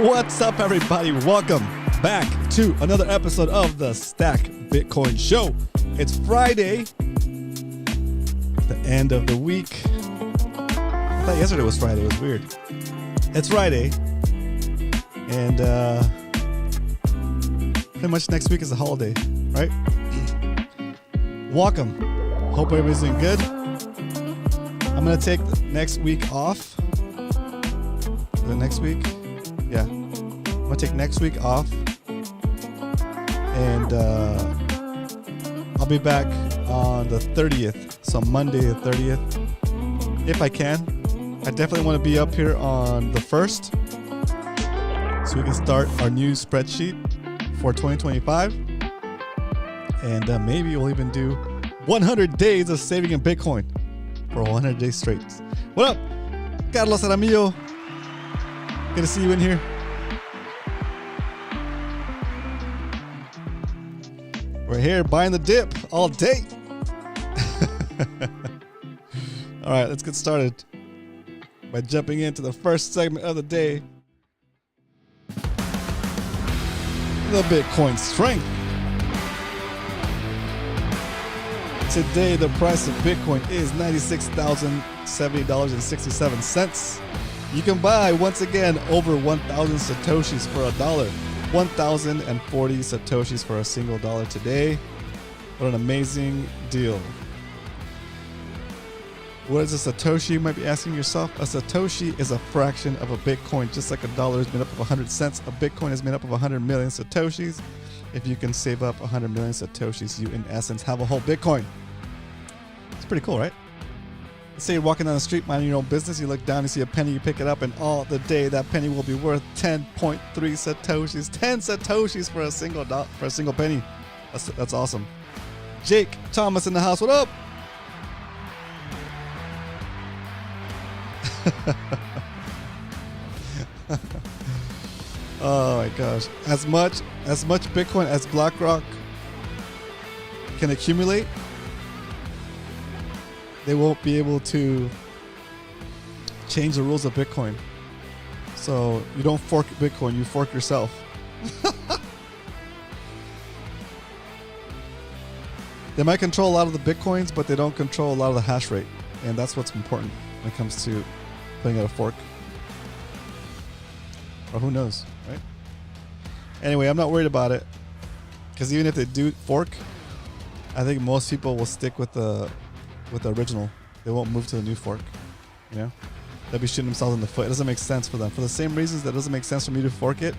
What's up, everybody? Welcome back to another episode of the Stack Bitcoin Show. It's Friday, the end of the week. I thought yesterday was Friday. It was weird. It's Friday, and pretty much next week is a holiday, right? Welcome. Hope everybody's doing good. I'm going to take the next week off. The next week? Yeah. I'm going to take next week off. And I'll be back on the 30th. So Monday the 30th. If I can. I definitely want to be up here on the 1st. So we can start our new spreadsheet for 2025. And maybe we'll even do 100 days of saving in Bitcoin for 100 days straight. What up? Carlos Aramillo. Good to see you in here. We're here buying the dip all day. All right, let's get started by jumping into the first segment of the day. The Bitcoin strength. Today, the price of Bitcoin is $96,070.67. You can buy, once again, over 1,000 Satoshis for $1. 1,040 Satoshis for a single dollar today. What an amazing deal. What is a Satoshi, you might be asking yourself? A Satoshi is a fraction of a Bitcoin. Just like a dollar is made up of 100 cents, a Bitcoin is made up of 100 million Satoshis. If you can save up 100 million Satoshis, you, in essence, have a whole Bitcoin. It's pretty cool, right? Let's say you're walking down the street, minding your own business. You look down, you see a penny, you pick it up, and all the day that penny will be worth 10.3 Satoshis. 10 Satoshis for a single penny. That's awesome. Jake Thomas in the house. What up? Oh my gosh. As much Bitcoin as BlackRock can accumulate, they won't be able to change the rules of Bitcoin. So you don't fork Bitcoin, you fork yourself. They might control a lot of the Bitcoins, but they don't control a lot of the hash rate. And that's what's important when it comes to putting out a fork. Or who knows, right? Anyway, I'm not worried about it. Because even if they do fork, I think most people will stick with the original. They won't move to the new fork. You know? They'll be shooting themselves in the foot. It doesn't make sense for them. For the same reasons that it doesn't make sense for me to fork it,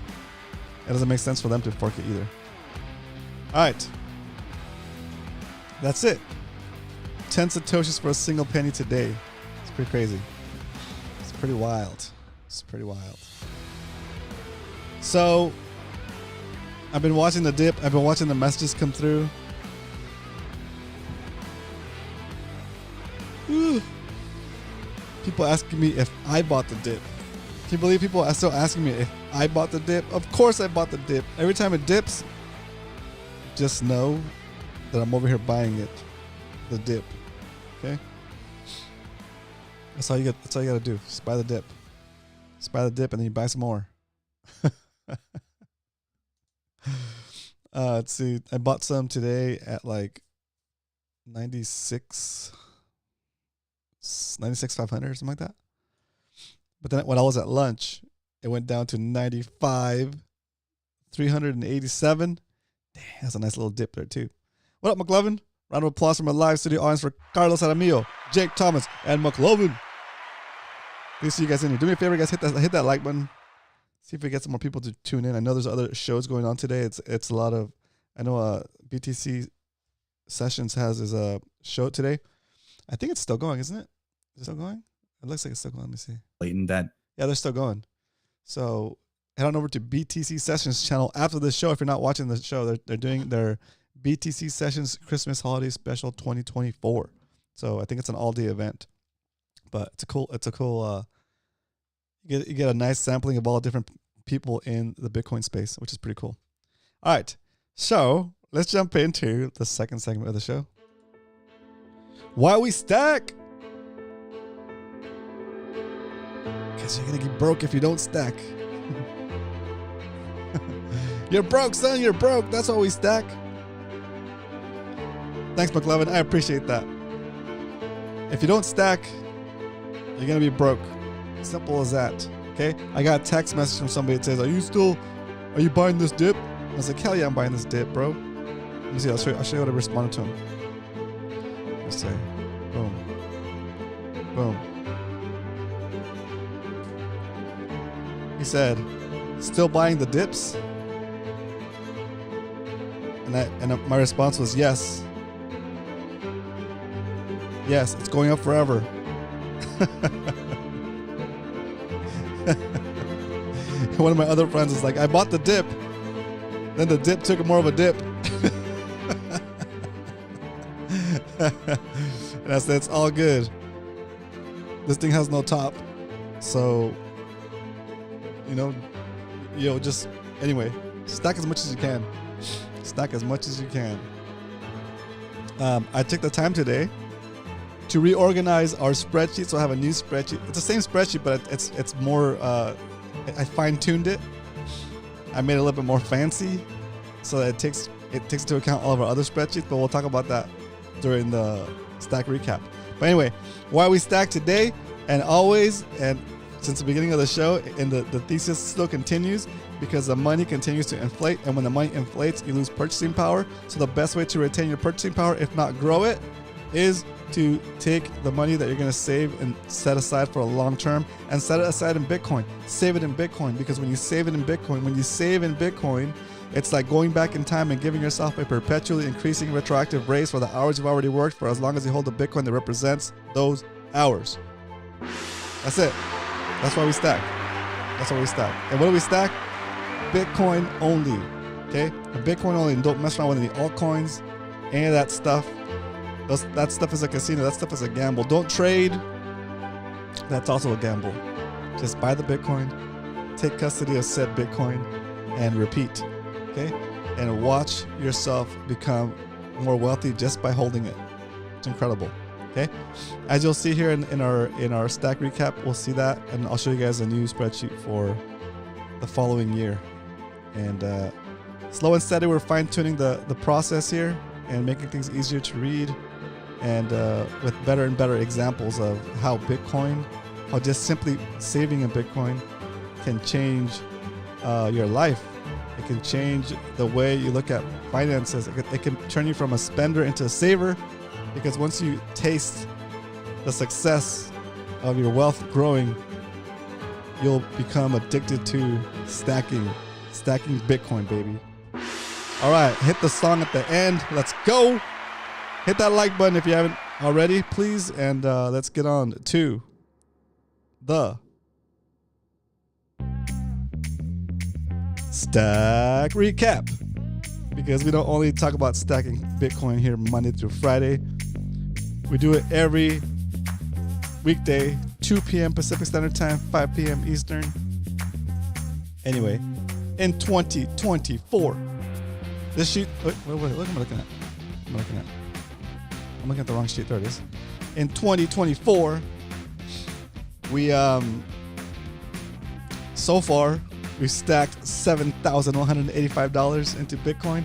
it doesn't make sense for them to fork it either. Alright. That's it. 10 Satoshis for a single penny today. It's pretty crazy. It's pretty wild. It's pretty wild. So, I've been watching the dip. I've been watching the messages come through. Ooh. People asking me if I bought the dip. Can you believe people are still asking me if I bought the dip? Of course I bought the dip. Every time it dips, just know that I'm over here buying it. The dip. Okay? That's all you gotta do. Just buy the dip. Just buy the dip and then you buy some more. Let's see. I bought some today at like 96,500 or something like that. But then when I was at lunch, it went down to 95,387. Damn, that's a nice little dip there too. What up, McLovin? Round of applause from a live studio audience for Carlos Aramillo, Jake Thomas, and McLovin. Good to see you guys in here. Do me a favor, guys. Hit that like button. See if we get some more people to tune in. I know there's other shows going on today. It's a lot of. I know BTC Sessions has his show today. I think it's still going, isn't it? Is it still going? It looks like it's still going. Let me see. That. Yeah, they're still going. So head on over to BTC Sessions channel after the show. If you're not watching the show, they're doing their BTC Sessions Christmas Holiday Special 2024. So I think it's an all-day event. But it's a cool. You get a nice sampling of all different people in the Bitcoin space, which is pretty cool. All right, so let's jump into the second segment of the show. Why we stack? Because you're gonna get broke if you don't stack. You're broke, son. You're broke. That's why we stack. Thanks, McLovin. I appreciate that. If you don't stack, you're going to be broke. Simple as that. Okay? I got a text message from somebody that says, are you buying this dip? I was like, hell yeah, I'm buying this dip, bro. Let me see. I'll show you what I responded to him. Let's say, boom. Boom. He said, still buying the dips? And my response was yes. Yes, it's going up forever. One of my other friends is like, I bought the dip. Then the dip took more of a dip. And I said, it's all good. This thing has no top. So, just, anyway, stack as much as you can. Stack as much as you can. I took the time today to reorganize our spreadsheet. So I have a new spreadsheet. It's the same spreadsheet, but it's more, I fine-tuned it. I made it a little bit more fancy so that it takes into account all of our other spreadsheets, but we'll talk about that during the stack recap. But anyway, why we stack today and always, and since the beginning of the show, and the thesis still continues, because the money continues to inflate, and when the money inflates, you lose purchasing power. So the best way to retain your purchasing power, if not grow it, is to take the money that you're going to save and set aside for a long term and set it aside in Bitcoin. Save it in Bitcoin, because when you save in Bitcoin, it's like going back in time and giving yourself a perpetually increasing retroactive raise for the hours you've already worked for, as long as you hold the Bitcoin that represents those hours. That's it. That's why we stack. And what do we stack? Bitcoin only. Okay? Bitcoin only. And don't mess around with any altcoins, any of that stuff. That stuff is a casino. That stuff is a gamble. Don't trade. That's also a gamble. Just buy the Bitcoin, take custody of said Bitcoin, and repeat. Okay? And watch yourself become more wealthy just by holding it. It's incredible. Okay? As you'll see here in our stack recap, we'll see that, and I'll show you guys a new spreadsheet for the following year. And slow and steady, we're fine-tuning the process here and making things easier to read, and with better and better examples of how just simply saving in Bitcoin can change your life. It can change the way you look at finances. It can turn you from a spender into a saver, because once you taste the success of your wealth growing, you'll become addicted to stacking Bitcoin, baby. All right, hit the song at the end. Let's go. Hit that like button if you haven't already, please. And let's get on to the stack recap. Because we don't only talk about stacking Bitcoin here Monday through Friday. We do it every weekday, 2 p.m. Pacific Standard Time, 5 p.m. Eastern. Anyway, in 2024, this sheet, wait, what am I looking at? I'm looking at the wrong sheet. There it is. In 2024, we, so far, we stacked $7,185 into Bitcoin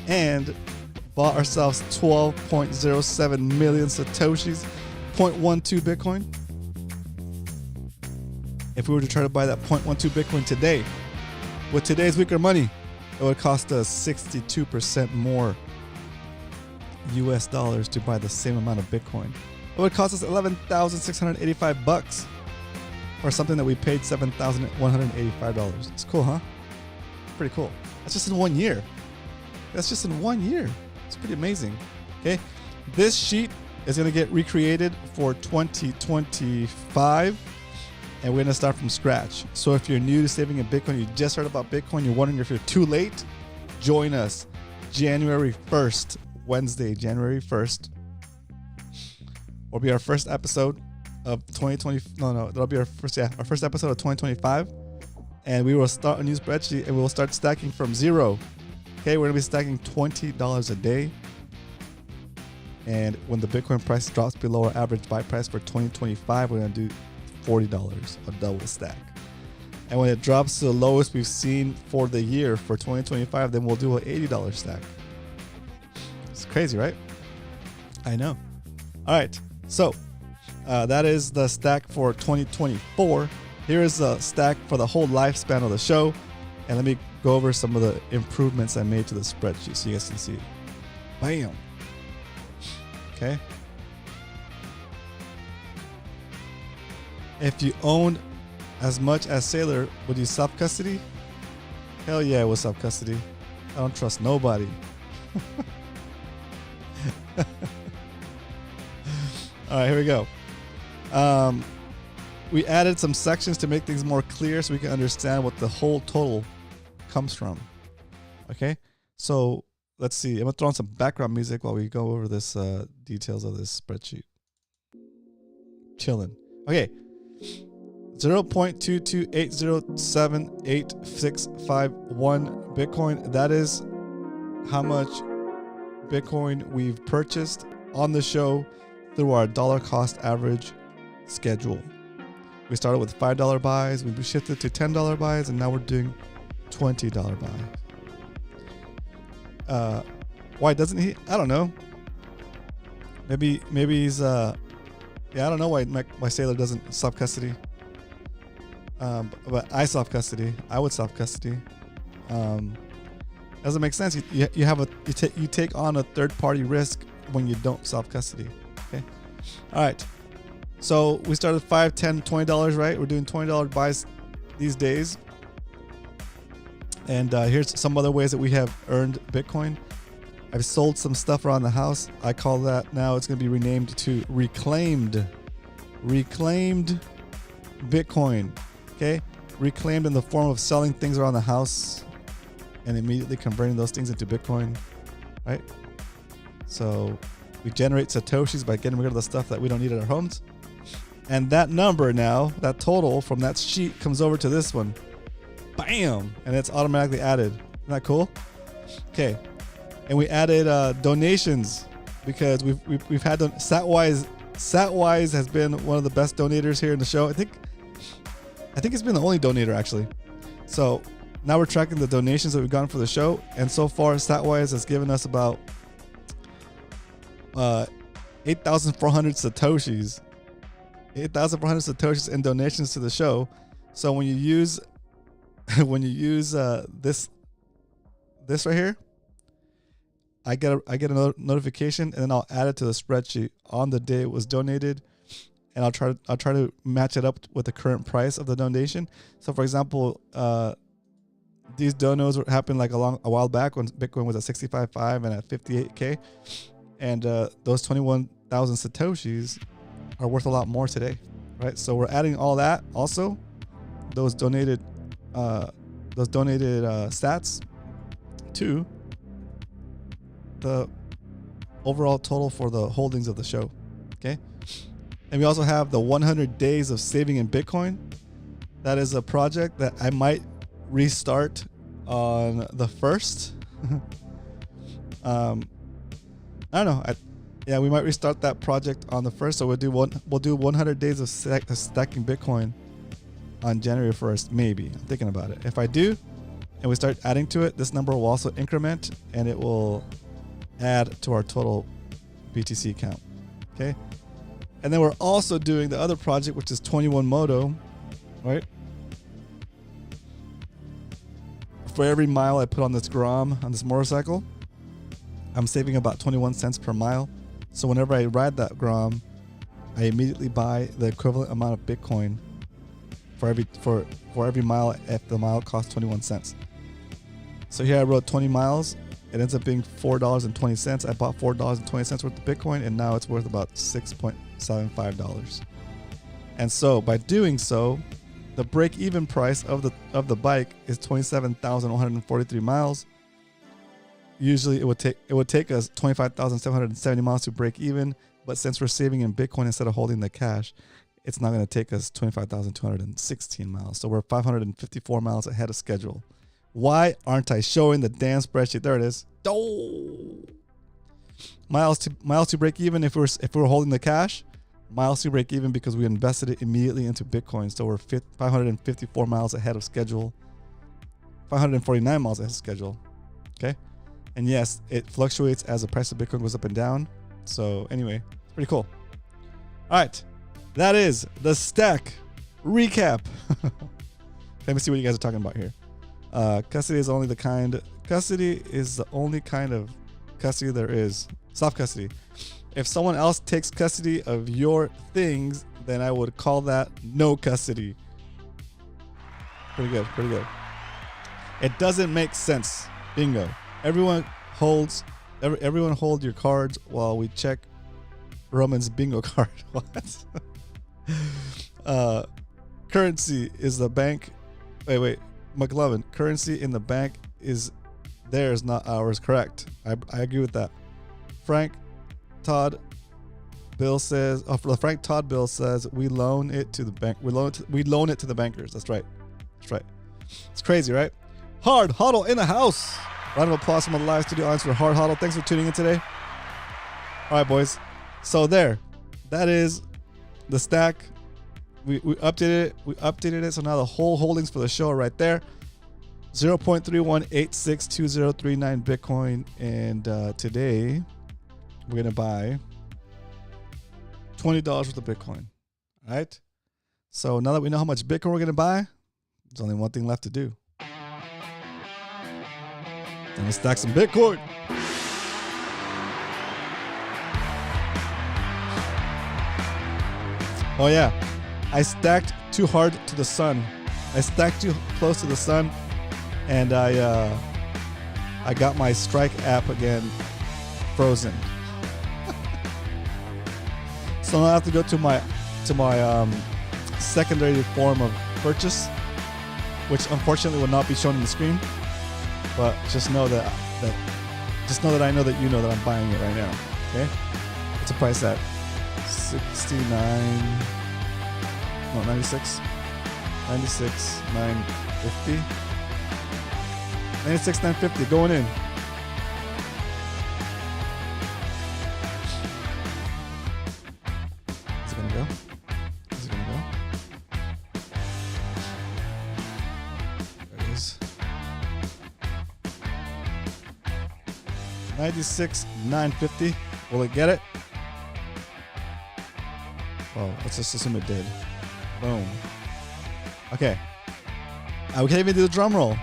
and bought ourselves 12.07 million Satoshis, 0.12 Bitcoin. If we were to try to buy that 0.12 Bitcoin today, with today's weaker money, it would cost us 62% more US dollars to buy the same amount of Bitcoin. It would cost us $11,685 for something that we paid $7,185. It's cool, huh? Pretty cool. That's just in 1 year. It's pretty amazing. Okay, this sheet is going to get recreated for 2025, and we're going to start from scratch. So if you're new to saving in Bitcoin, you just heard about Bitcoin, you're wondering if you're too late, join us January 1st, Wednesday, January 1st. Will be our first episode of 2020. That'll be our first episode of 2025, and we will start a new spreadsheet, and we will start stacking from zero. Okay, we're gonna be stacking $20 a day, and when the Bitcoin price drops below our average buy price for 2025, we're gonna do $40, a double stack. And when it drops to the lowest we've seen for the year for 2025, then we'll do an $80 stack. It's crazy, right? I know. All right. So that is the stack for 2024. Here is the stack for the whole lifespan of the show. And let me go over some of the improvements I made to the spreadsheet so you guys can see. Bam. Okay. If you owned as much as Sailor, would you self-custody? Hell yeah, I would self-custody. I don't trust nobody. All right, here we go. We added some sections to make things more clear so we can understand what the whole total comes from. Okay, so let's see. I'm gonna throw on some background music while we go over this details of this spreadsheet. Chilling. Okay. 0.228078651 Bitcoin. That is how much Bitcoin we've purchased on the show through our dollar cost average schedule. We started with $5 buys, we shifted to $10 buys, and now we're doing $20 buys. Why doesn't he? I don't know. Maybe he's yeah, I don't know why Sailor doesn't self-custody. But I self-custody. I would self-custody. Doesn't make sense. You take on a third-party risk when you don't self-custody. Okay. All right. So we started $5, $10, $20, right? We're doing $20 buys these days. And here's some other ways that we have earned Bitcoin. I've sold some stuff around the house. I call that now, it's going to be renamed to reclaimed Bitcoin. Okay, reclaimed in the form of selling things around the house and immediately converting those things into Bitcoin, right? So we generate Satoshis by getting rid of the stuff that we don't need at our homes. And that number now, that total from that sheet comes over to this one. Bam! And it's automatically added. Isn't that cool? Okay. And we added donations because we've had Satwise has been one of the best donators here in the show. I think it's been the only donator actually. So now we're tracking the donations that we've gotten for the show, and so far Satwise has given us about 8,400 Satoshis. 8,400 Satoshis in donations to the show. So when you use this right here, I get a notification, and then I'll add it to the spreadsheet on the day it was donated, and I'll try to match it up with the current price of the donation. So, for example, these donos happened like a while back when Bitcoin was at 65.5 and at 58K, and those 21,000 Satoshis are worth a lot more today, right? So we're adding all that, also those donated stats to the overall total for the holdings of the show. Okay. And we also have the 100 days of saving in Bitcoin. That is a project that I might restart on the 1st. I don't know. Yeah, we might restart that project on the 1st. So we'll do 100 days of stacking Bitcoin on January 1st, maybe. I'm thinking about it. If I do, and we start adding to it, this number will also increment, and it will add to our total BTC count. Okay. And then we're also doing the other project, which is 21 Moto, right? For every mile I put on this Grom, on this motorcycle, I'm saving about 21 cents per mile. So whenever I ride that Grom, I immediately buy the equivalent amount of Bitcoin for every mile if the mile costs 21 cents. So here I rode 20 miles. It ends up being $4.20. I bought $4.20 worth of Bitcoin, and now it's worth about $6.75. And so by doing so, the break-even price of the bike is 27,143 miles. Usually it would take us 25,770 miles to break even, but since we're saving in Bitcoin instead of holding the cash, it's not going to take us 25,216 miles. So we're 554 miles ahead of schedule. Why aren't I showing the damn spreadsheet? There it is. Oh. Miles to break even if we're holding the cash, miles to break even because we invested it immediately into Bitcoin. So we're 554 miles ahead of schedule, 549 miles ahead of schedule. Okay. And yes, it fluctuates as the price of Bitcoin goes up and down. So anyway, it's pretty cool. All right. That is the stack recap. Let me see what you guys are talking about here. Custody is the only kind of custody there is. Soft custody. If someone else takes custody of your things, then I would call that no custody. Pretty good, pretty good. It doesn't make sense. Bingo. Everyone hold your cards while we check Roman's bingo card. What? Currency is the bank. Wait. McLovin, currency in the bank is theirs, not ours. Correct. I agree with that. Frank Todd Bill says, Frank Todd Bill says we loan it to the bank. We loan it to the bankers. That's right. That's right. It's crazy, right? Hard Huddle in the house. Round of applause from the live studio audience for Hard Huddle. Thanks for tuning in today. All right, boys. So there, that is the stack. We updated it. So now the whole holdings for the show are right there. 0.31862039 Bitcoin. And today we're going to buy $20 worth of Bitcoin. All right. So now that we know how much Bitcoin we're going to buy, there's only one thing left to do. I'm going to stack some Bitcoin. Oh yeah. I stacked too hard to the sun. I stacked too close to the sun, and I got my Strike app again frozen. So now I have to go to my secondary form of purchase, which unfortunately will not be shown on the screen. But just know that I know that you know that I'm buying it right now. Okay, it's a price at 96, 950, 96, 950 going in. Is it gonna go? Is it gonna go? There it is. 96, 950. Will it get it? Oh, let's just assume it did. Boom. Okay. We can't even do the drum roll.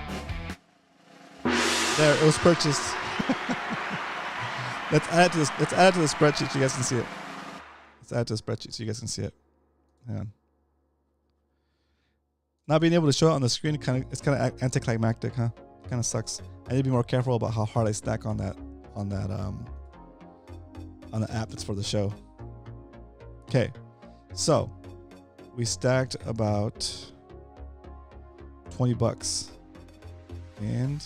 There, it was purchased. Let's add it to the spreadsheet so you guys can see it. Let's add it to the spreadsheet so you guys can see it. Hang on. Not being able to show it on the screen, it's kind of anticlimactic, huh? Kind of sucks. I need to be more careful about how hard I stack on the app that's for the show. Okay. So, we stacked about $20 and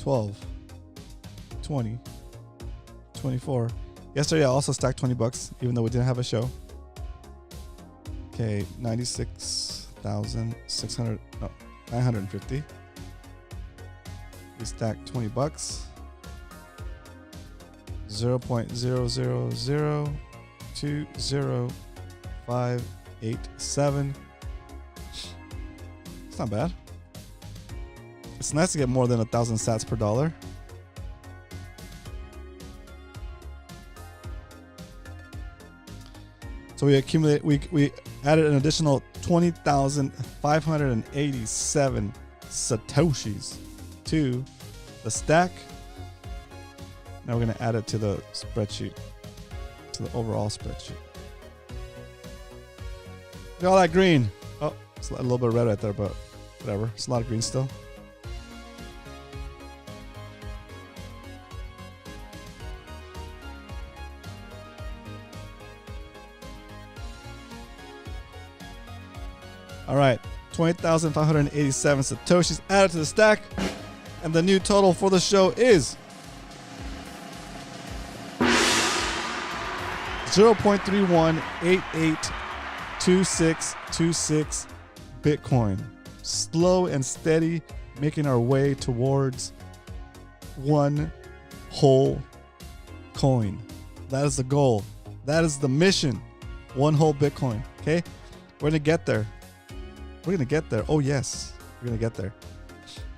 $12, $20, $24. Yesterday I also stacked $20 even though we didn't have a show. Okay, 950. We stacked $20. 0.000200587. It's not bad. It's nice to get more than 1,000 sats per dollar. So we added an additional 20,587 satoshis to the stack. Now we're going to add it to the spreadsheet, to the overall spreadsheet. Look at all that green. Oh, it's a little bit of red right there, but whatever. It's a lot of green still. All right, 20,587 satoshis added to the stack, and the new total for the show is 0.31882626 Bitcoin. Slow and steady, making our way towards one whole coin. That is the goal. That is the mission. One whole Bitcoin. Okay, we're gonna get there. We're gonna get there. Oh yes, we're gonna get there.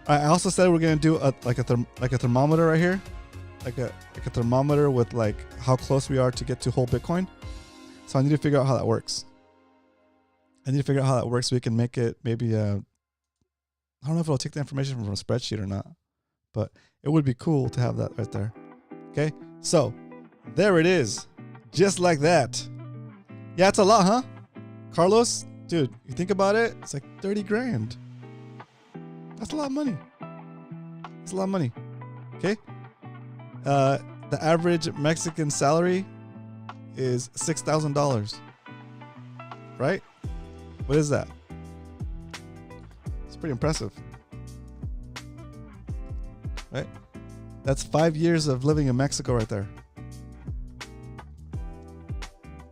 I also said we're gonna do a thermometer right here, like a thermometer with like how close we are to get to whole Bitcoin. So I need to figure out how that works. So we can make it maybe I don't know if it'll take the information from a spreadsheet or not, but it would be cool to have that right there. Okay, so there it is, just like that. Yeah, it's a lot, huh? Carlos, dude, you think about it, it's like 30 grand. That's a lot of money. It's a lot of money. Okay. The average Mexican salary is $6,000. Right? What is that? It's pretty impressive. Right? That's 5 years of living in Mexico right there.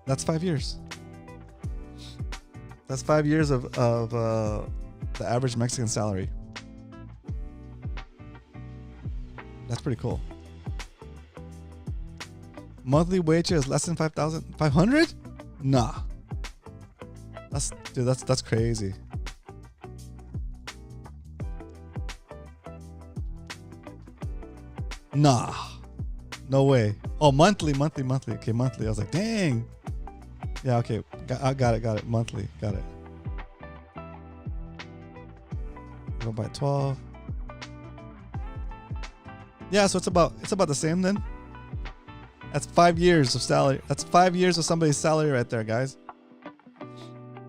That's 5 years. That's 5 years of the average Mexican salary. That's pretty cool. Monthly wage is less than 5,500? Nah. That's crazy. Nah. No way. Oh, monthly. Okay, monthly. I was like, dang. Yeah, okay. I got it. Monthly. Got it. Go by 12. Yeah, so it's about the same then. That's 5 years of salary. That's 5 years of somebody's salary right there, guys.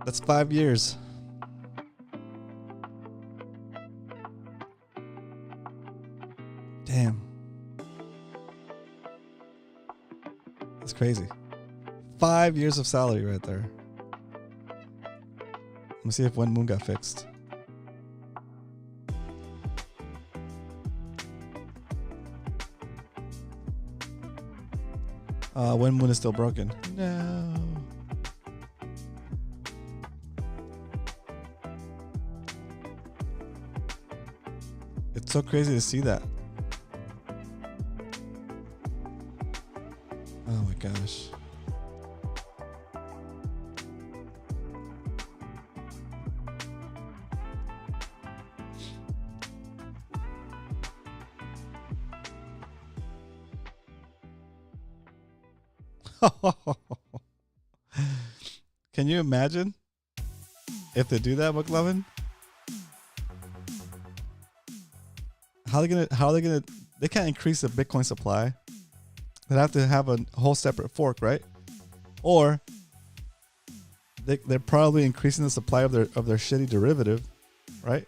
That's 5 years. Damn. That's crazy. 5 years of salary right there. Let me see if When Moon got fixed. When Moon is still broken. No. It's so crazy to see that. Oh my gosh. Can you imagine if they do that, McLovin? How are they gonna they can't increase the Bitcoin supply. They'd have to have a whole separate fork, right? Or they're probably increasing the supply of their shitty derivative, right?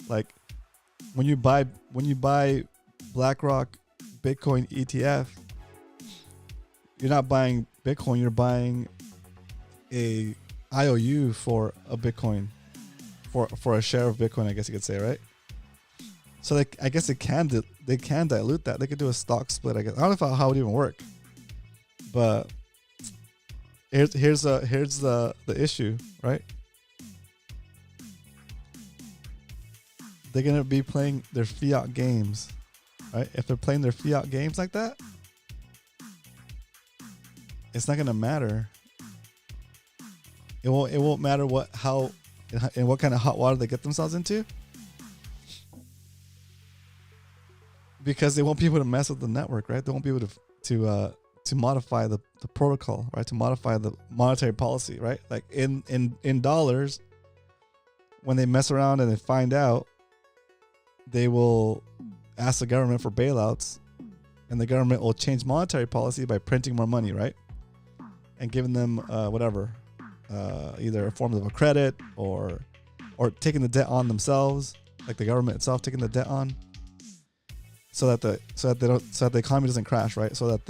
Like when you buy BlackRock Bitcoin ETF, you're not buying Bitcoin, you're buying a IOU for a Bitcoin, for a share of Bitcoin, I guess you could say, right? So I guess they can dilute that. They could do a stock split, I guess. I don't know how it would even work. But here's the issue, right? They're gonna be playing their fiat games, right? If they're playing their fiat games like that, it's not gonna matter. It won't matter what kind of hot water they get themselves into, because they won't be able to mess with the network, right? They won't be able to modify the protocol, right? To modify the monetary policy, right? Like in dollars, when they mess around and they find out, they will ask the government for bailouts, and the government will change monetary policy by printing more money, right? And giving them either a form of a credit or taking the debt on themselves, like the government itself taking the debt on, so that the economy doesn't crash, right? So that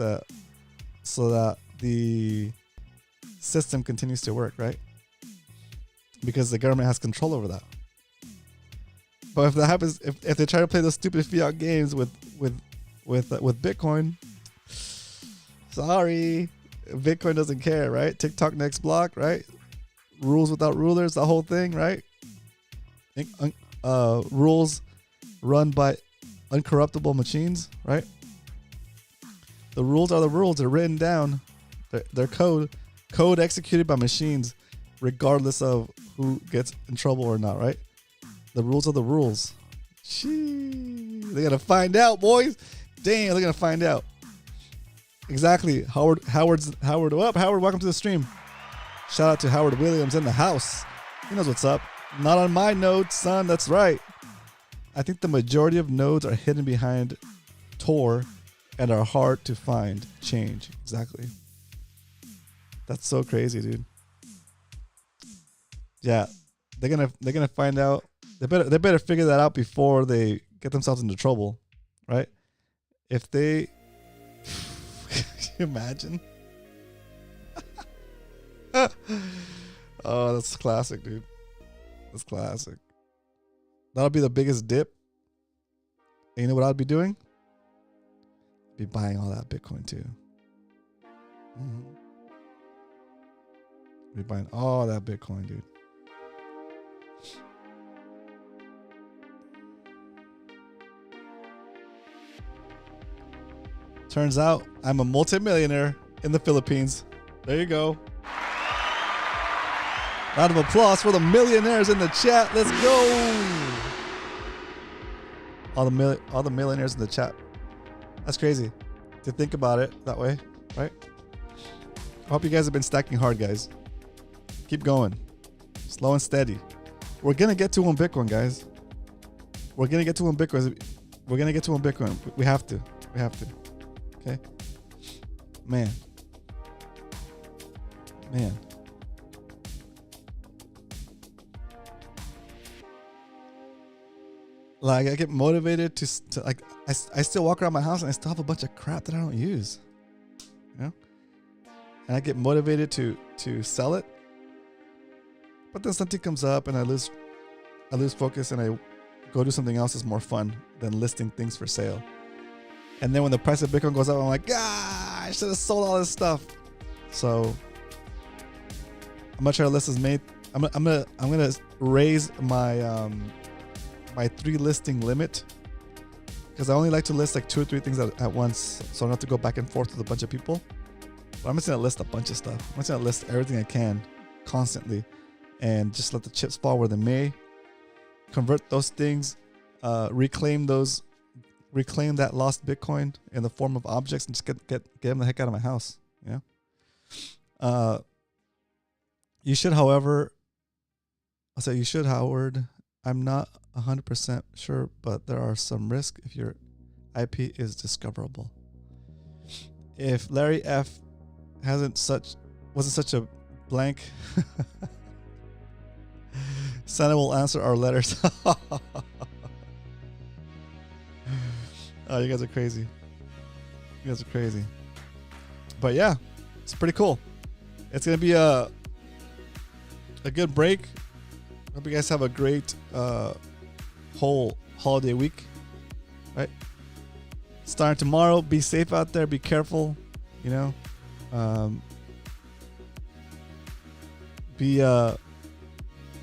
the system continues to work, right? Because the government has control over that. But if that happens, if they try to play those stupid fiat games with Bitcoin, sorry, Bitcoin doesn't care, right? TikTok next block, right? Rules without rulers, the whole thing, right? Rules run by uncorruptible machines, right? The rules are the rules. They're written down. They're code executed by machines, regardless of who gets in trouble or not, right? The rules are the rules. They're gonna find out, boys. Damn, they're gonna find out. Exactly. Howard, welcome to the stream. Shout out to Howard Williams in the house. He knows what's up. Not on my nodes, son. That's right. I think the majority of nodes are hidden behind Tor and are hard to find. Change. Exactly. That's so crazy, dude. Yeah, they're gonna find out. They better figure that out before they get themselves into trouble, right? If they, can you imagine? Oh, that's classic, dude. That's classic. That'll be the biggest dip. And you know what I'd be doing? I'd be buying all that Bitcoin too. Be buying all that Bitcoin, dude. Turns out I'm a multimillionaire in the Philippines. There you go. Round of applause for the millionaires in the chat. Let's go. All the millionaires in the chat. That's crazy to think about it that way, right? I hope you guys have been stacking hard, guys. Keep going. Slow and steady. We're going to get to 1 Bitcoin, guys. We're going to get to 1 Bitcoin. We're going to get to 1 Bitcoin. We have to. We have to. Okay? Man. Like, I get motivated to like, I still walk around my house and I still have a bunch of crap that I don't use. You know? And I get motivated to sell it. But then something comes up and I lose focus and I go do something else that's more fun than listing things for sale. And then when the price of Bitcoin goes up, I'm like, I should have sold all this stuff. So I'm gonna try to list as many. I'm gonna raise my my 3 listing limit, because I only like to list like 2 or 3 things at once, so I don't have to go back and forth with a bunch of people. But I'm just gonna list a bunch of stuff. I'm just gonna list everything I can constantly, and just let the chips fall where they may. Convert those things, reclaim that lost Bitcoin in the form of objects, and just get them the heck out of my house. You know. You should, Howard. I'm not 100% sure, but there are some risks if your IP is discoverable. If Larry F wasn't such a blank, Santa will answer our letters. Oh, you guys are crazy. But yeah, it's pretty cool. It's gonna be a good break. Hope you guys have a great whole holiday week. Right? Starting tomorrow. Be safe out there. Be careful. You know. I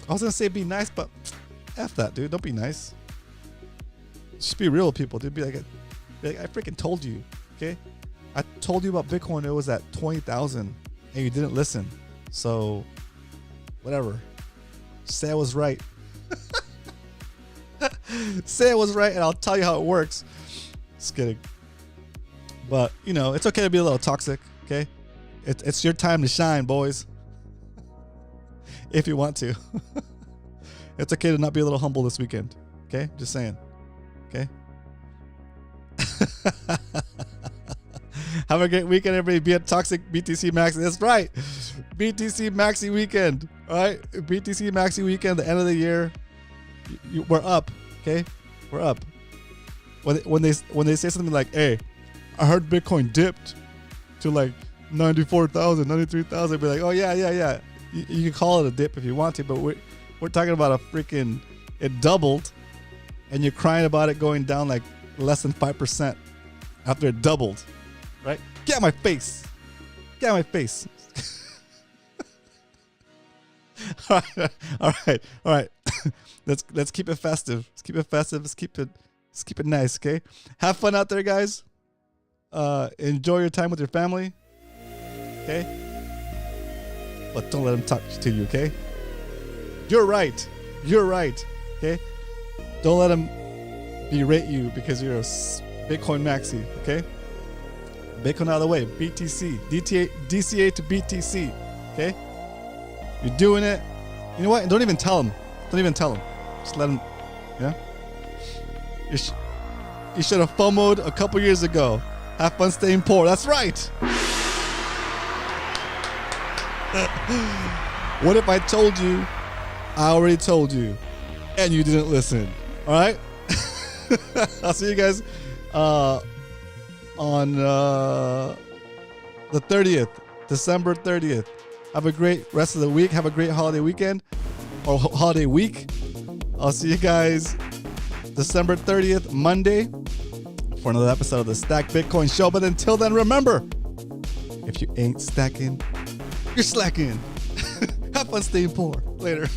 was gonna say be nice, but F that, dude. Don't be nice. Just be real with people, dude. Be like, I freaking told you. Okay? I told you about Bitcoin. It was at 20,000 and you didn't listen. So whatever. Say I was right. Say I was right, and I'll tell you how it works. Just kidding. But, you know, it's okay to be a little toxic, okay? It's your time to shine, boys. If you want to. It's okay to not be a little humble this weekend, okay? Just saying, okay? Have a great weekend, everybody. Be a toxic BTC Maxi. That's right. BTC Maxi weekend. All right. BTC Maxi weekend, the end of the year. We're up. Okay. We're up. When they say something like, hey, I heard Bitcoin dipped to like 94,000, 93,000, be like, oh yeah. You can call it a dip if you want to, but we're talking about a freaking, it doubled, and you're crying about it going down like less than 5% after it doubled. Right? Get out of my face. Get out of my face. All right. Let's keep it festive. Let's keep it festive. Let's keep it Just keep it nice, okay? Have fun out there, guys. Enjoy your time with your family, okay? But don't let them talk to you, okay? You're right. You're right, okay? Don't let them berate you because you're a Bitcoin maxi, okay? Bitcoin out of the way. BTC, DCA to BTC, okay? You're doing it. You know what? Don't even tell them. Don't even tell them. Just let them, yeah? You should have FOMO'd a couple years ago. Have fun staying poor. That's right. What if I told you I already told you and you didn't listen? All right? I'll see you guys on the 30th, December 30th. Have a great rest of the week. Have a great holiday weekend or holiday week. I'll see you guys December 30th, Monday, for another episode of the Stack Bitcoin Show. But until then, remember, if you ain't stacking, you're slacking. Have fun staying poor. Later.